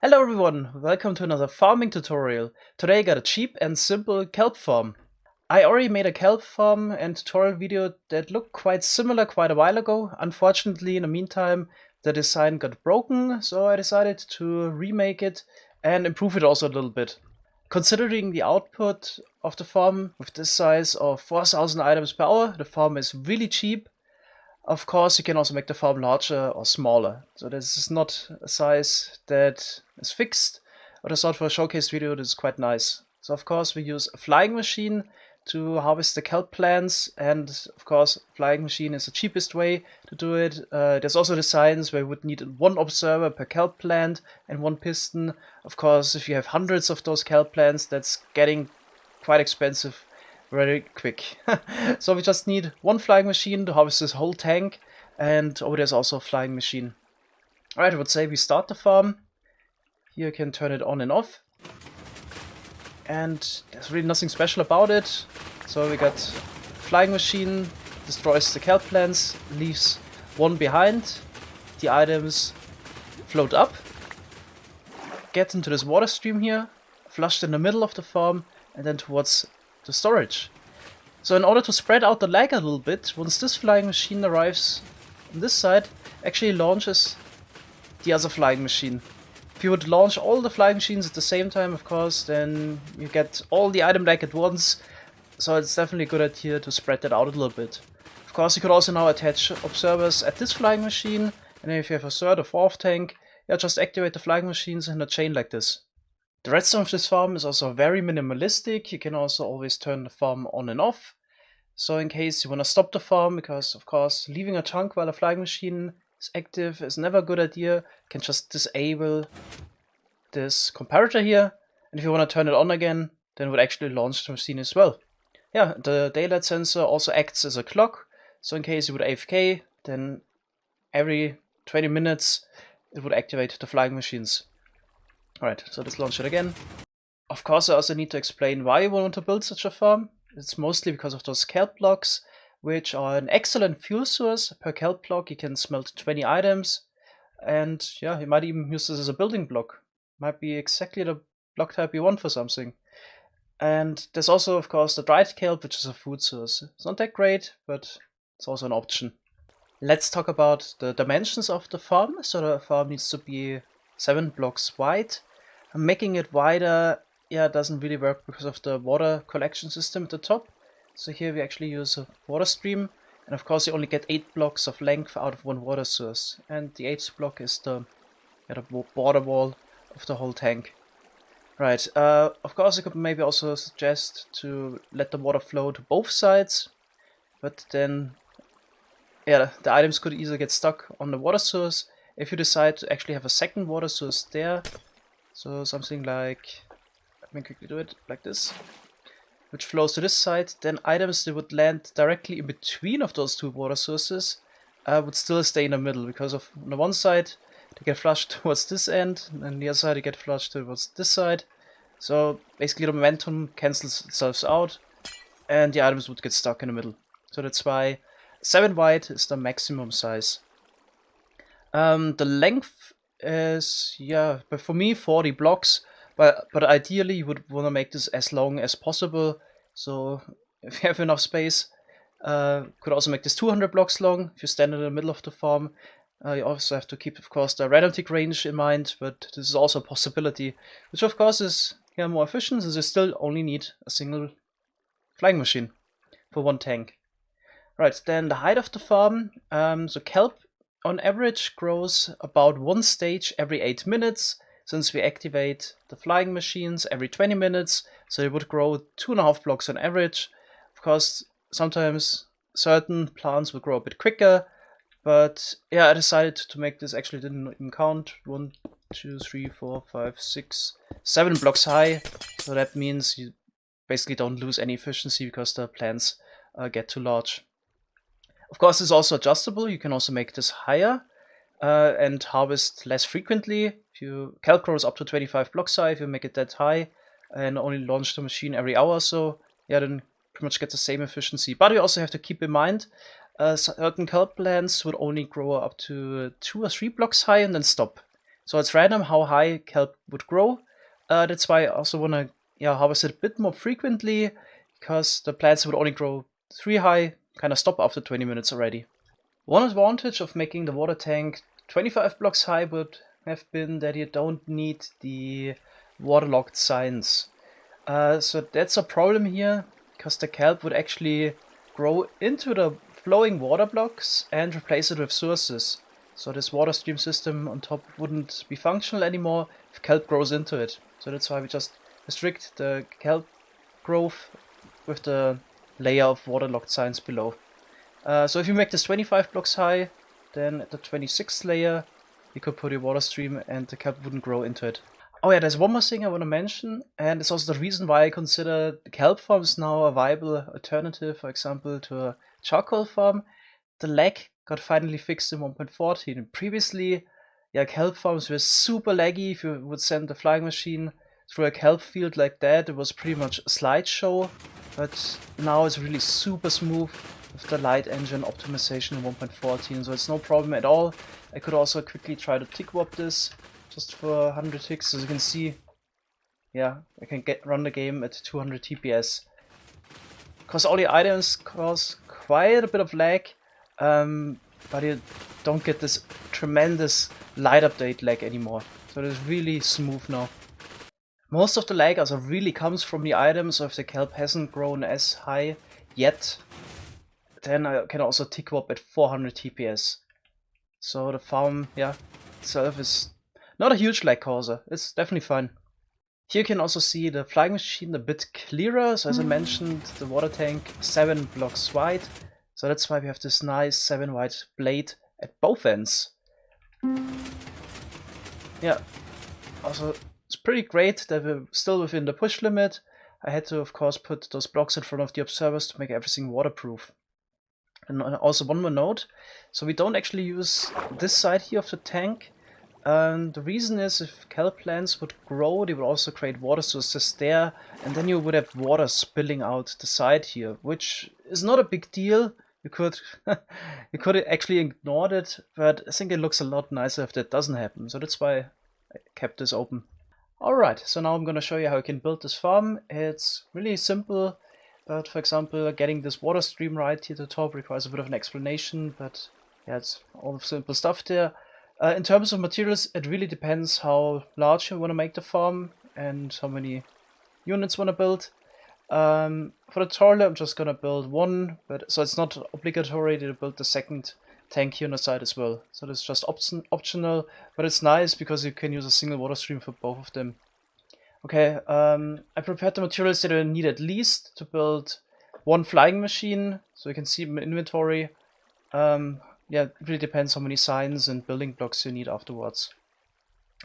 Hello everyone, welcome to another farming tutorial. Today I got a cheap and simple kelp farm. I already made a kelp farm and tutorial video that looked quite similar quite a while ago. Unfortunately, in the meantime, the design got broken, so I decided to remake it and improve it also a little bit. Considering the output of the farm with this size of 4,000 items per hour, the farm is really cheap. Of course, you can also make the farm larger or smaller. So this is not a size that is fixed, but I thought for a showcase video this is quite nice. So of course we use a flying machine to harvest the kelp plants, and of course flying machine is the cheapest way to do it. There's also designs where you would need one observer per kelp plant and one piston. Of course, if you have hundreds of those kelp plants, that's getting quite expensive very quick. So we just need one flying machine to harvest this whole tank, and over there's also a flying machine. Alright, I would say we start the farm. Here you can turn it on and off. And there's really nothing special about it. So we got flying machine, destroys the kelp plants, leaves one behind. The items float up, get into this water stream here, flushed in the middle of the farm, and then towards the storage. So in order to spread out the lag a little bit, once this flying machine arrives on this side, actually launches the other flying machine. If you would launch all the flying machines at the same time, of course, then you get all the item lag at once. So it's definitely a good idea to spread that out a little bit. Of course, you could also now attach observers at this flying machine, and then if you have a third or fourth tank, yeah, just activate the flying machines in a chain like this. The redstone of this farm is also very minimalistic. You can also always turn the farm on and off. So in case you want to stop the farm, because of course leaving a chunk while a flying machine is active is never a good idea, you can just disable this comparator here. And if you want to turn it on again, then it would actually launch the machine as well. Yeah, the daylight sensor also acts as a clock. So in case you would AFK, then every 20 minutes it would activate the flying machines. Alright, so let's launch it again. Of course, I also need to explain why you want to build such a farm. It's mostly because of those kelp blocks, which are an excellent fuel source. Per kelp block you can smelt 20 items, and yeah, you might even use this as a building block. Might be exactly the block type you want for something. And there's also, of course, the dried kelp, which is a food source. It's not that great, but it's also an option. Let's talk about the dimensions of the farm. So the farm needs to be 7 blocks wide. Making it wider, yeah, doesn't really work because of the water collection system at the top. So here we actually use a water stream, and of course you only get 8 blocks of length out of one water source. And the 8th block is the border wall of the whole tank. Right, of course I could maybe also suggest to let the water flow to both sides, but then, yeah, the items could easily get stuck on the water source. If you decide to actually have a second water source there, so something like, let me quickly do it like this, which flows to this side, then items that would land directly in between of those two water sources would still stay in the middle, because of on the one side they get flushed towards this end, and on the other side they get flushed towards this side. So basically the momentum cancels itself out, and the items would get stuck in the middle. So that's why 7 wide is the maximum size. The length is, yeah, but for me 40 blocks, but ideally you would want to make this as long as possible. So if you have enough space, could also make this 200 blocks long if you stand in the middle of the farm. You also have to keep, of course, the random tick range in mind, but this is also a possibility, which of course is, yeah, more efficient, since you still only need a single flying machine for one tank. Right, then the height of the farm. So kelp on average grows about 1 stage every 8 minutes, since we activate the flying machines every 20 minutes, so it would grow 2.5 blocks on average. Of course, sometimes certain plants will grow a bit quicker, but yeah, I decided to make this, actually didn't even count, 1, 2, 3, 4, 5, 6, 7 blocks high, so that means you basically don't lose any efficiency because the plants get too large. Of course, it's also adjustable. You can also make this higher and harvest less frequently. If you kelp grows up to 25 blocks high, if you make it that high and only launch the machine every hour or so, yeah, then pretty much get the same efficiency. But you also have to keep in mind, certain kelp plants would only grow up to 2 or 3 blocks high and then stop. So it's random how high kelp would grow. That's why I also want to harvest it a bit more frequently, because the plants would only grow 3 high, kind of stop after 20 minutes already. One advantage of making the water tank 25 blocks high would have been that you don't need the waterlogged signs. So that's a problem here, because the kelp would actually grow into the flowing water blocks and replace it with sources. So this water stream system on top wouldn't be functional anymore if kelp grows into it. So that's why we just restrict the kelp growth with the layer of waterlogged signs below. So if you make this 25 blocks high, then at the 26th layer you could put your water stream and the kelp wouldn't grow into it. Oh yeah, there's one more thing I want to mention, and it's also the reason why I consider the kelp farms now a viable alternative, for example, to a charcoal farm. The lag got finally fixed in 1.14. Previously, kelp farms were super laggy. If you would send a flying machine through a kelp field like that, it was pretty much a slideshow, but now it's really super smooth with the light engine optimization in 1.14, so it's no problem at all. I could also quickly try to tick warp this just for 100 ticks. As you can see, I can run the game at 200 TPS. Because all the items cause quite a bit of lag, but you don't get this tremendous light update lag anymore. So it's really smooth now. Most of the lag also really comes from the items, so if the kelp hasn't grown as high yet, then I can also tick warp at 400 TPS. So the farm, itself is not a huge lag causer. It's definitely fine. Here you can also see the flying machine a bit clearer. So as I mentioned, the water tank 7 blocks wide. So that's why we have this nice 7 wide blade at both ends. Yeah, also it's pretty great that we're still within the push limit. I had to, of course, put those blocks in front of the observers to make everything waterproof. And also one more note, so we don't actually use this side here of the tank. The reason is if kelp plants would grow, they would also create water sources there, and then you would have water spilling out the side here, which is not a big deal. You could you could actually ignore it, but I think it looks a lot nicer if that doesn't happen, so that's why I kept this open. Alright, so now I'm gonna show you how you can build this farm. It's really simple. But for example, getting this water stream right here at the top requires a bit of an explanation, but it's all the simple stuff there. In terms of materials, it really depends how large you want to make the farm and how many units you want to build. For the toilet, I'm just gonna build one, so it's not obligatory to build the second tank here on the side as well. So that's just optional, but it's nice because you can use a single water stream for both of them. Okay, I prepared the materials that I need at least to build one flying machine, so you can see my inventory. It really depends how many signs and building blocks you need afterwards.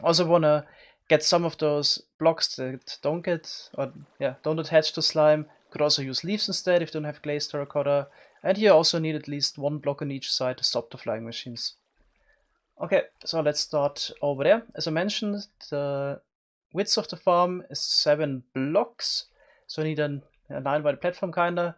Also want to get some of those blocks that don't attach to slime. Could also use leaves instead if you don't have glazed terracotta. And here also need at least one block on each side to stop the flying machines. Okay, so let's start over there. As I mentioned, the width of the farm is 7 blocks, so I need a 9 wide platform kinda.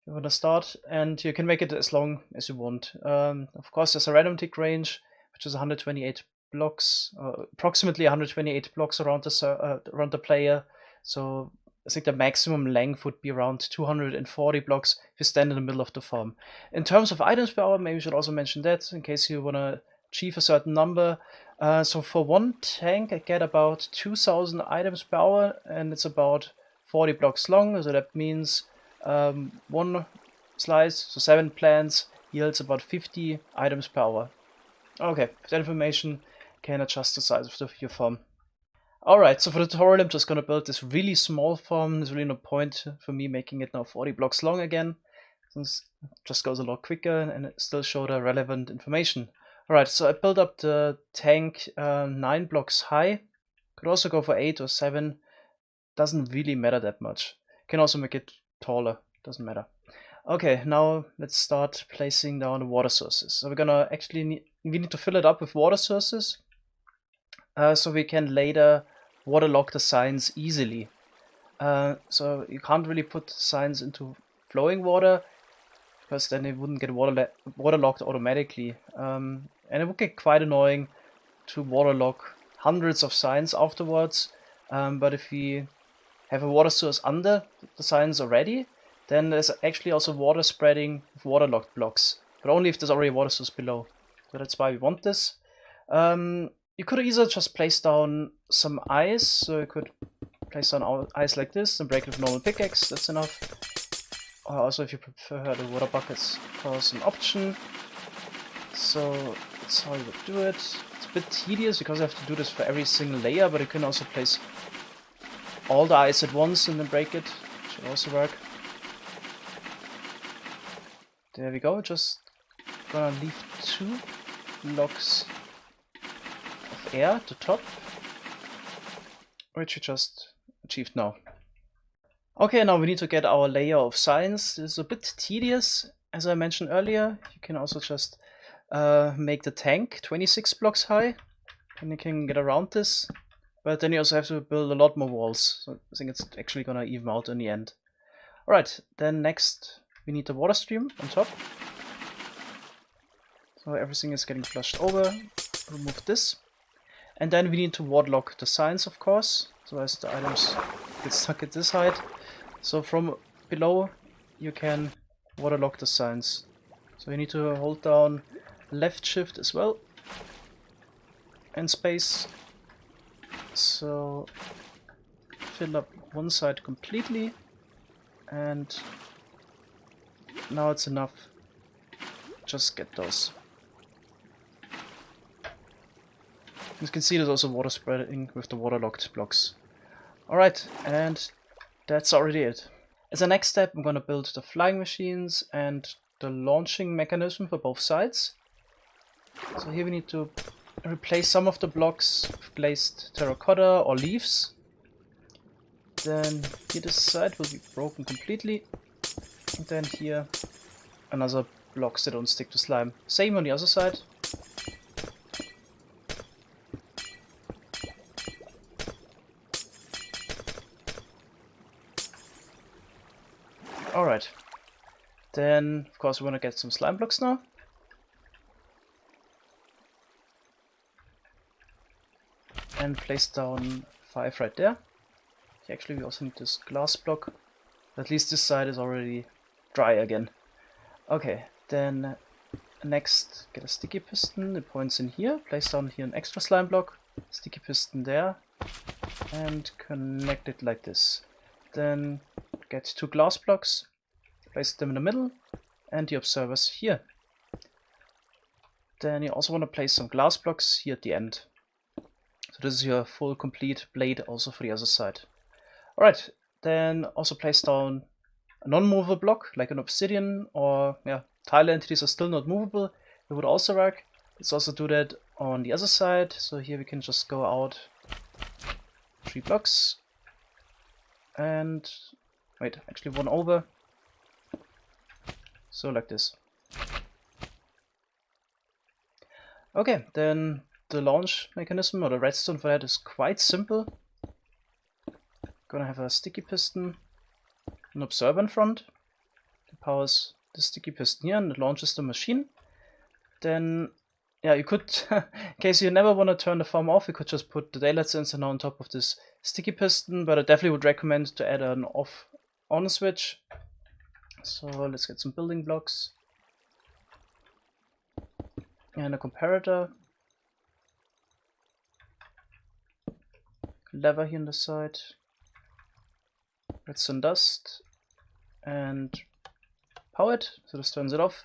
You want to start, and you can make it as long as you want. Of course, there's a random tick range, which is 128 blocks, approximately 128 blocks around the player. So I think the maximum length would be around 240 blocks if you stand in the middle of the farm. In terms of items per hour, maybe you should also mention that in case you want to achieve a certain number. So for one tank, I get about 2000 items per hour, and it's about 40 blocks long. So that means one slice, so 7 plants, yields about 50 items per hour. Okay, with that information, can adjust the size of your farm. Alright, so for the tutorial, I'm just gonna build this really small farm. There's really no point for me making it now 40 blocks long again, since it just goes a lot quicker and it still show the relevant information. Alright, so I built up the tank 9 blocks high. Could also go for 8 or 7. Doesn't really matter that much. Can also make it taller, doesn't matter. Okay, now let's start placing down the water sources. So we're gonna actually we need to fill it up with water sources, so we can later waterlog the signs easily. So you can't really put signs into flowing water, because then they wouldn't get waterlogged automatically. And it would get quite annoying to waterlog hundreds of signs afterwards. But if we have a water source under the signs already, then there's actually also water spreading with waterlogged blocks, but only if there's already a water source below. So that's why we want this. You could either just place down some ice, so you could place down ice like this and break it with normal pickaxe, that's enough. Or also if you prefer the water buckets, of course, an option. So that's how you would do it. It's a bit tedious because I have to do this for every single layer, but you can also place all the ice at once and then break it. Should also work. There we go, just gonna leave 2 blocks of air at the top, which we just achieved now. Okay, now we need to get our layer of signs. This is a bit tedious, as I mentioned earlier. You can also just make the tank 26 blocks high, and you can get around this. But then you also have to build a lot more walls, so I think it's actually gonna even out in the end. Alright, then next we need the water stream on top. So everything is getting flushed over. Remove this. And then we need to waterlog the signs, of course, so as the items get stuck at this height. So from below you can waterlog the signs. So you need to hold down left shift as well, and space. So fill up one side completely, and now it's enough. Just get those. You can see there's also water spreading with the waterlogged blocks. Alright, and that's already it. As a next step, I'm gonna build the flying machines and the launching mechanism for both sides. So here we need to replace some of the blocks with glazed terracotta or leaves. Then here this side will be broken completely. And then here another blocks that don't stick to slime. Same on the other side. Alright. Then of course we want to get some slime blocks now. And place down 5 right there. Actually, we also need this glass block. At least this side is already dry again. Okay, then next get a sticky piston. It points in here. Place down here an extra slime block. Sticky piston there. And connect it like this. Then get 2 glass blocks. Place them in the middle. And the observers here. Then you also want to place some glass blocks here at the end. So this is your full complete blade also for the other side. Alright, then also place down a non-movable block like an obsidian, or tile entities are still not movable. It would also work. Let's also do that on the other side. So here we can just go out 3 blocks. And wait, actually 1 over. So like this. Okay, then the launch mechanism, or the redstone for that, is quite simple. Gonna have a sticky piston, an observer in front. It powers the sticky piston here and it launches the machine. Then, you could, in case you never want to turn the farm off, you could just put the daylight sensor now on top of this sticky piston, but I definitely would recommend to add an off-on switch. So let's get some building blocks. And a comparator. Lever here on the side. Redstone dust. And power it, so this turns it off.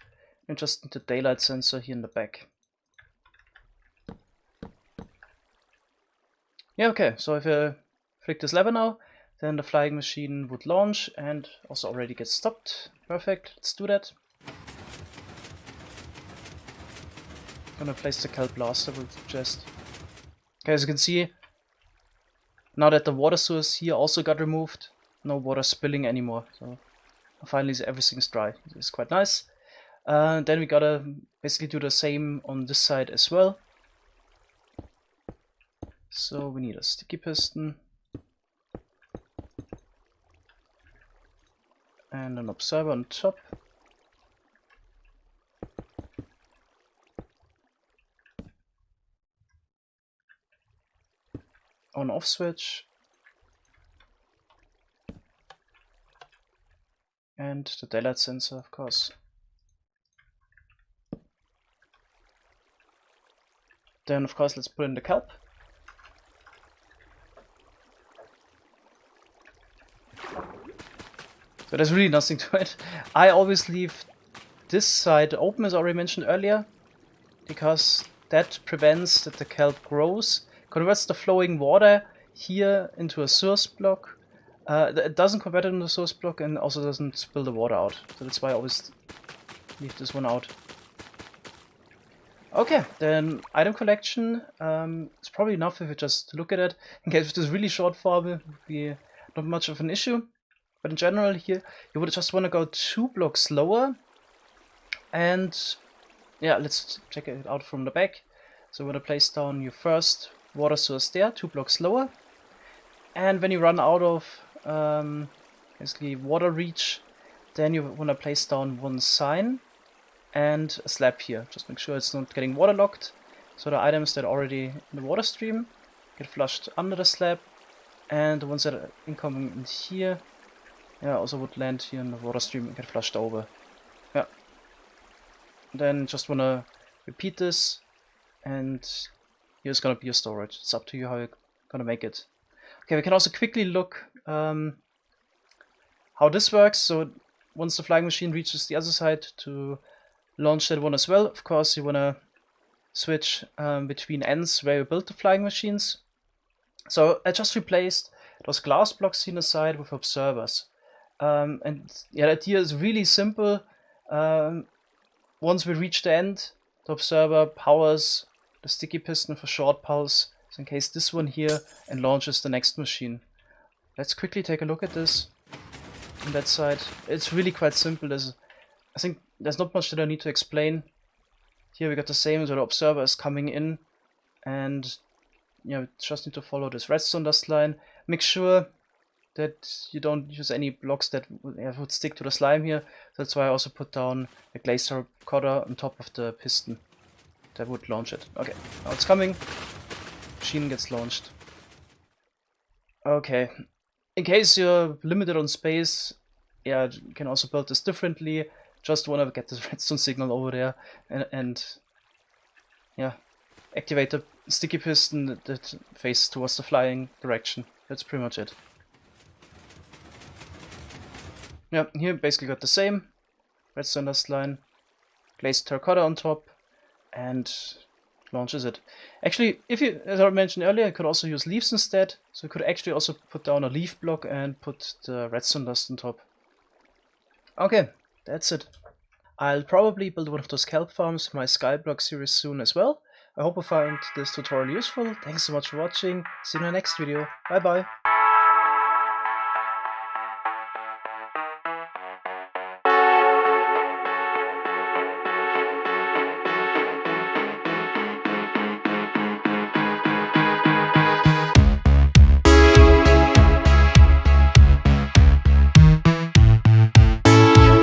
And just need the daylight sensor here in the back. Yeah, okay, so if I flick this lever now, then the flying machine would launch and also already get stopped. Perfect, let's do that. Gonna place the kelp last, I would suggest. Okay, as you can see, now that the water source here also got removed, no water spilling anymore. So finally everything's dry. It's quite nice. Then we gotta basically do the same on this side as well. So we need a sticky piston. And an observer on top. on-off switch. And the daylight sensor, of course. Then, of course, let's put in the kelp. So there's really nothing to it. I always leave this side open, as I already mentioned earlier, because that prevents that the kelp grows, converts the flowing water here into a source block. It doesn't convert it into a source block and also doesn't spill the water out. So that's why I always leave this one out. Okay, then item collection. It's probably enough if you just look at it. In case it's really short form, it would be not much of an issue. But in general here, you would just want to go 2 blocks lower. And yeah, let's check it out from the back. So you want to place down your first water source there, 2 blocks lower. And when you run out of basically water reach, then you want to place down 1 sign and a slab here. Just make sure it's not getting waterlogged. So the items that are already in the water stream get flushed under the slab, and the ones that are incoming in here, yeah, also would land here in the water stream and get flushed over. Yeah. Then just want to repeat this, and here's gonna be your storage. It's up to you how you're gonna make it. Okay, we can also quickly look how this works. So once the flying machine reaches the other side, to launch that one as well, of course you want to switch between ends where you build the flying machines. So I just replaced those glass blocks in the side with observers. And yeah, the idea is really simple. Once we reach the end, the observer powers the sticky piston for short pulse, so in case this one here, and launches the next machine. Let's quickly take a look at this on that side. It's really quite simple. I think there's not much that I need to explain. Here we got the same, so the observer is coming in, and yeah, we just need to follow this redstone dust line. Make sure that you don't use any blocks that would stick to the slime here. That's why I also put down a glaze cutter on top of the piston that would launch it. Okay, now it's coming. Machine gets launched. Okay, in case you're limited on space, yeah, you can also build this differently. Just want to get this redstone signal over there and yeah, activate the sticky piston that faces towards the flying direction. That's pretty much it. Yeah, here basically got the same redstone dust line, glazed terracotta on top, and launches it. Actually, if you, as I mentioned earlier, you could also use leaves instead. So you could actually also put down a leaf block and put the redstone dust on top. Okay, that's it. I'll probably build one of those kelp farms for my Skyblock series soon as well. I hope you found this tutorial useful. Thanks so much for watching. See you in the next video. Bye bye.